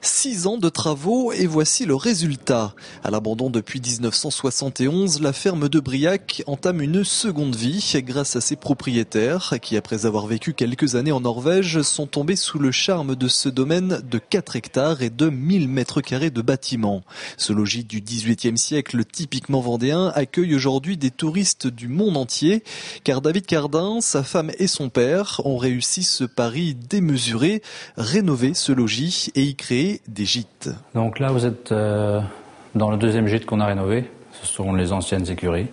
6 ans de travaux et voici le résultat. À l'abandon depuis 1971, la ferme de Briac entame une seconde vie grâce à ses propriétaires qui, après avoir vécu quelques années en Norvège, sont tombés sous le charme de ce domaine de 4 hectares et de 1000 mètres carrés de bâtiments. Ce logis du XVIIIe siècle typiquement vendéen accueille aujourd'hui des touristes du monde entier car David Cardin, sa femme et son père ont réussi ce pari démesuré, rénover ce logis et y créer des gîtes. Donc là vous êtes dans le deuxième gîte qu'on a rénové, ce sont les anciennes écuries.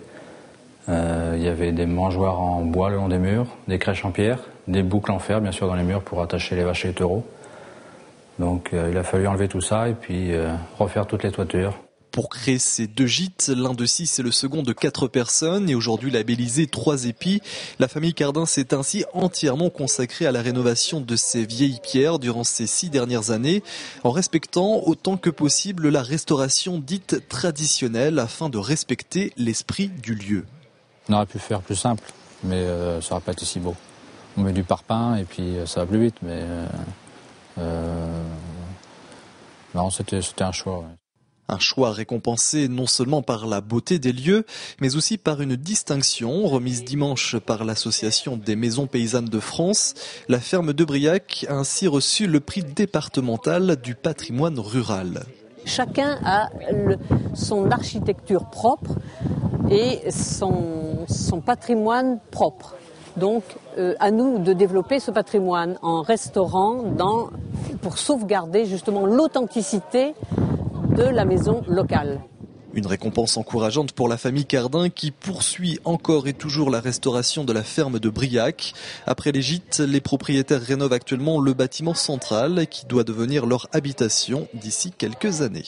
Il y avait des mangeoires en bois le long des murs, des crèches en pierre, des boucles en fer bien sûr dans les murs pour attacher les vaches et les taureaux. Donc il a fallu enlever tout ça et puis refaire toutes les toitures. Pour créer ces 2 gîtes, l'un de 6 et le second de 4 personnes et aujourd'hui labellisé 3 épis, la famille Cardin s'est ainsi entièrement consacrée à la rénovation de ces vieilles pierres durant ces 6 dernières années en respectant autant que possible la restauration dite traditionnelle afin de respecter l'esprit du lieu. On aurait pu faire plus simple, mais ça n'aurait pas été si beau. On met du parpaing et puis ça va plus vite, mais non, c'était un choix. Ouais. Un choix récompensé non seulement par la beauté des lieux, mais aussi par une distinction remise dimanche par l'Association des maisons paysannes de France. La ferme de Briac a ainsi reçu le prix départemental du patrimoine rural. Chacun a son architecture propre et son patrimoine propre. Donc à nous de développer ce patrimoine en restaurant pour sauvegarder justement l'authenticité de la maison locale. Une récompense encourageante pour la famille Cardin qui poursuit encore et toujours la restauration de la ferme de Briac. Après les gîtes, les propriétaires rénovent actuellement le bâtiment central qui doit devenir leur habitation d'ici quelques années.